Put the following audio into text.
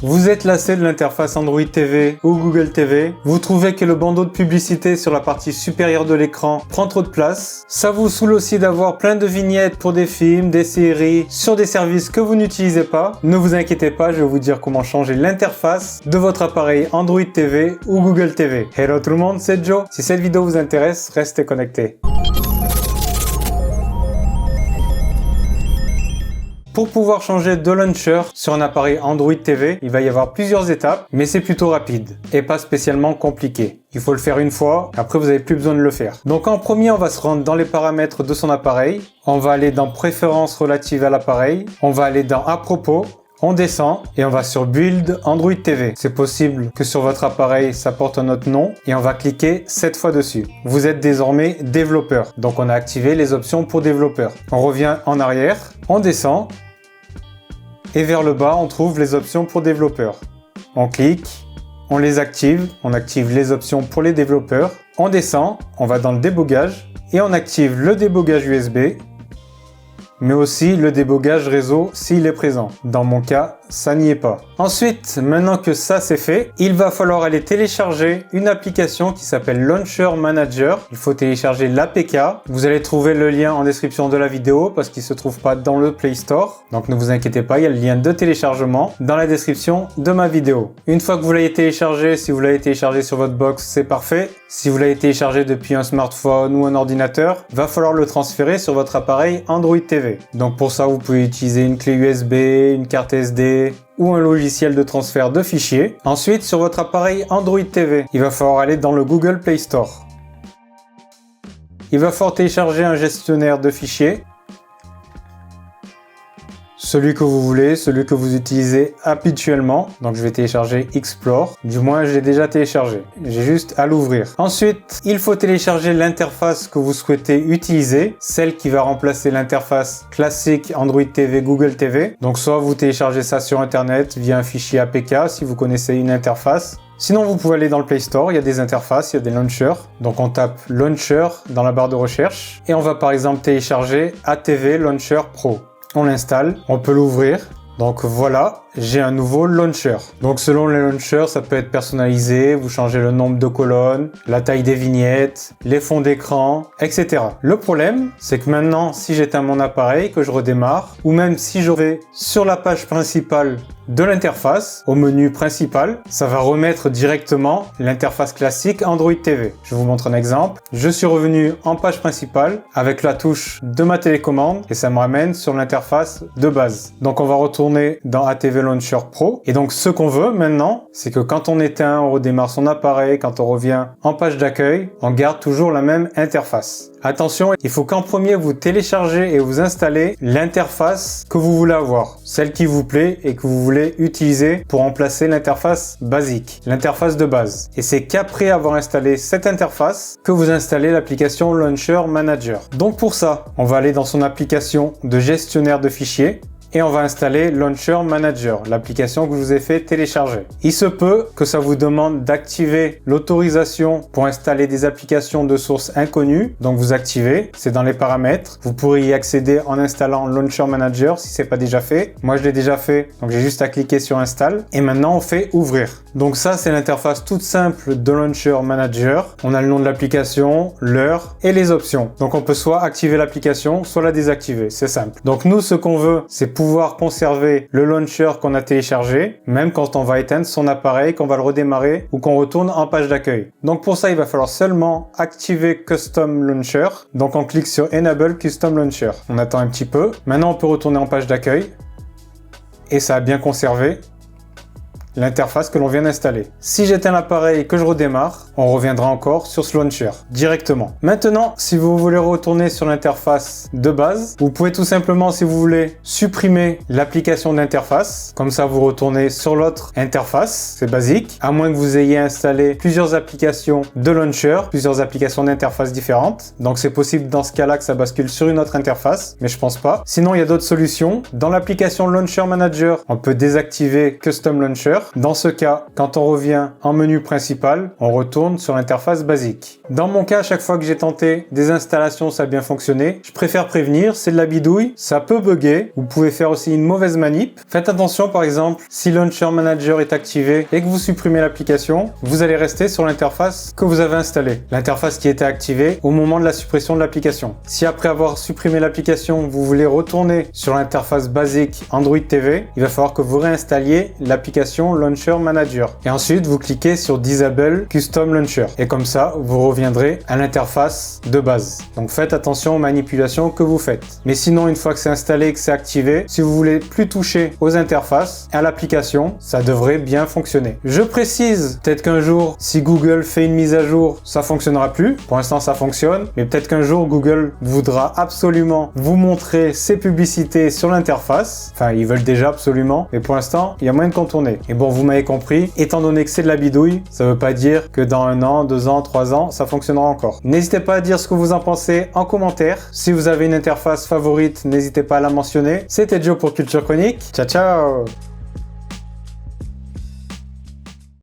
Vous êtes lassé de l'interface Android TV ou Google TV, vous trouvez que le bandeau de publicité sur la partie supérieure de l'écran prend trop de place, ça vous saoule aussi d'avoir plein de vignettes pour des films, des séries, sur des services que vous n'utilisez pas, ne vous inquiétez pas, je vais vous dire comment changer l'interface de votre appareil Android TV ou Google TV. Hello tout le monde, c'est Joe. Si cette vidéo vous intéresse, restez connectés. Pour pouvoir changer de launcher sur un appareil Android TV, il va y avoir plusieurs étapes, mais c'est plutôt rapide et pas spécialement compliqué. Il faut le faire une fois, après vous n'avez plus besoin de le faire. Donc en premier, on va se rendre dans les paramètres de son appareil, on va aller dans Préférences relatives à l'appareil, on va aller dans À propos, on descend et on va sur Build Android TV. C'est possible que sur votre appareil, ça porte un autre nom et on va cliquer 7 fois dessus. Vous êtes désormais développeur, donc on a activé les options pour développeur. On revient en arrière, on descend et vers le bas, on trouve les options pour développeurs. On clique, on les active, on active les options pour les développeurs. On descend, on va dans le débogage et on active le débogage USB, mais aussi le débogage réseau s'il est présent. Dans mon cas, ça n'y est pas. Ensuite, maintenant que ça c'est fait, il va falloir aller télécharger une application qui s'appelle Launcher Manager. Il faut télécharger l'APK. Vous allez trouver le lien en description de la vidéo parce qu'il ne se trouve pas dans le Play Store. Donc ne vous inquiétez pas, il y a le lien de téléchargement dans la description de ma vidéo. Une fois que vous l'avez téléchargé, si vous l'avez téléchargé sur votre box, c'est parfait. Si vous l'avez téléchargé depuis un smartphone ou un ordinateur, va falloir le transférer sur votre appareil Android TV. Donc pour ça, vous pouvez utiliser une clé USB, une carte SD ou un logiciel de transfert de fichiers. Ensuite, sur votre appareil Android TV, il va falloir aller dans le Google Play Store. Il va falloir télécharger un gestionnaire de fichiers. Celui que vous voulez, celui que vous utilisez habituellement. Donc je vais télécharger Explore. Du moins, je l'ai déjà téléchargé. J'ai juste à l'ouvrir. Ensuite, il faut télécharger l'interface que vous souhaitez utiliser. Celle qui va remplacer l'interface classique Android TV, Google TV. Donc soit vous téléchargez ça sur Internet via un fichier APK si vous connaissez une interface. Sinon, vous pouvez aller dans le Play Store, il y a des interfaces, il y a des launchers. Donc on tape Launcher dans la barre de recherche. Et on va par exemple télécharger ATV Launcher Pro. On l'installe, on peut l'ouvrir. Donc voilà, j'ai un nouveau launcher. Donc selon les launchers, ça peut être personnalisé, vous changez le nombre de colonnes, la taille des vignettes, les fonds d'écran, etc. Le problème, c'est que maintenant, si j'éteins mon appareil, que je redémarre, ou même si je vais sur la page principale de l'interface, au menu principal, ça va remettre directement l'interface classique Android TV. Je vous montre un exemple. Je suis revenu en page principale avec la touche de ma télécommande et ça me ramène sur l'interface de base. Donc on va retourner dans ATV Launcher Pro. Et donc ce qu'on veut maintenant, c'est que quand on éteint, on redémarre son appareil, quand on revient en page d'accueil, on garde toujours la même interface. Attention, il faut qu'en premier vous téléchargez et vous installez l'interface que vous voulez avoir, celle qui vous plaît et que vous voulez utiliser pour remplacer l'interface basique, l'interface de base. Et c'est qu'après avoir installé cette interface que vous installez l'application Launcher Manager. Donc pour ça, on va aller dans son application de gestionnaire de fichiers. Et on va installer Launcher Manager, l'application que je vous ai fait télécharger. Il se peut que ça vous demande d'activer l'autorisation pour installer des applications de source inconnues. Donc vous activez, c'est dans les paramètres. Vous pourrez y accéder en installant Launcher Manager si c'est pas déjà fait. Moi je l'ai déjà fait, donc j'ai juste à cliquer sur Install. Et maintenant on fait Ouvrir. Donc ça c'est l'interface toute simple de Launcher Manager. On a le nom de l'application, l'heure et les options. Donc on peut soit activer l'application, soit la désactiver. C'est simple. Donc nous ce qu'on veut, c'est pouvoir conserver le launcher qu'on a téléchargé, même quand on va éteindre son appareil, qu'on va le redémarrer ou qu'on retourne en page d'accueil. Donc pour ça, il va falloir seulement activer Custom Launcher. Donc on clique sur Enable Custom Launcher. On attend un petit peu. Maintenant, on peut retourner en page d'accueil et ça a bien conservé l'interface que l'on vient d'installer. Si j'éteins l'appareil et que je redémarre, on reviendra encore sur ce launcher directement. Maintenant, si vous voulez retourner sur l'interface de base, vous pouvez tout simplement, si vous voulez, supprimer l'application d'interface. Comme ça, vous retournez sur l'autre interface. C'est basique. À moins que vous ayez installé plusieurs applications de launcher, plusieurs applications d'interface différentes. Donc, c'est possible dans ce cas-là que ça bascule sur une autre interface, mais je pense pas. Sinon, il y a d'autres solutions. Dans l'application Launcher Manager, on peut désactiver Custom Launcher Manager. Dans ce cas, quand on revient en menu principal, on retourne sur l'interface basique. Dans mon cas, à chaque fois que j'ai tenté des installations, ça a bien fonctionné. Je préfère prévenir, c'est de la bidouille, ça peut bugger. Vous pouvez faire aussi une mauvaise manip. Faites attention, par exemple, si Launcher Manager est activé et que vous supprimez l'application, vous allez rester sur l'interface que vous avez installée. L'interface qui était activée au moment de la suppression de l'application. Si après avoir supprimé l'application, vous voulez retourner sur l'interface basique Android TV, il va falloir que vous réinstalliez l'application Launcher Manager. Et ensuite, vous cliquez sur Disable Custom Launcher. Et comme ça, vous reviendrez à l'interface de base. Donc faites attention aux manipulations que vous faites. Mais sinon, une fois que c'est installé et que c'est activé, si vous voulez plus toucher aux interfaces, à l'application, ça devrait bien fonctionner. Je précise, peut-être qu'un jour, si Google fait une mise à jour, ça fonctionnera plus. Pour l'instant, ça fonctionne. Mais peut-être qu'un jour, Google voudra absolument vous montrer ses publicités sur l'interface. Enfin, ils veulent déjà absolument. Mais pour l'instant, il y a moyen de contourner. Et bon, vous m'avez compris, étant donné que c'est de la bidouille, ça veut pas dire que dans 1 an, 2 ans, 3 ans, ça fonctionnera encore. N'hésitez pas à dire ce que vous en pensez en commentaire. Si vous avez une interface favorite, n'hésitez pas à la mentionner. C'était Joe pour Culture Chronique. Ciao, ciao!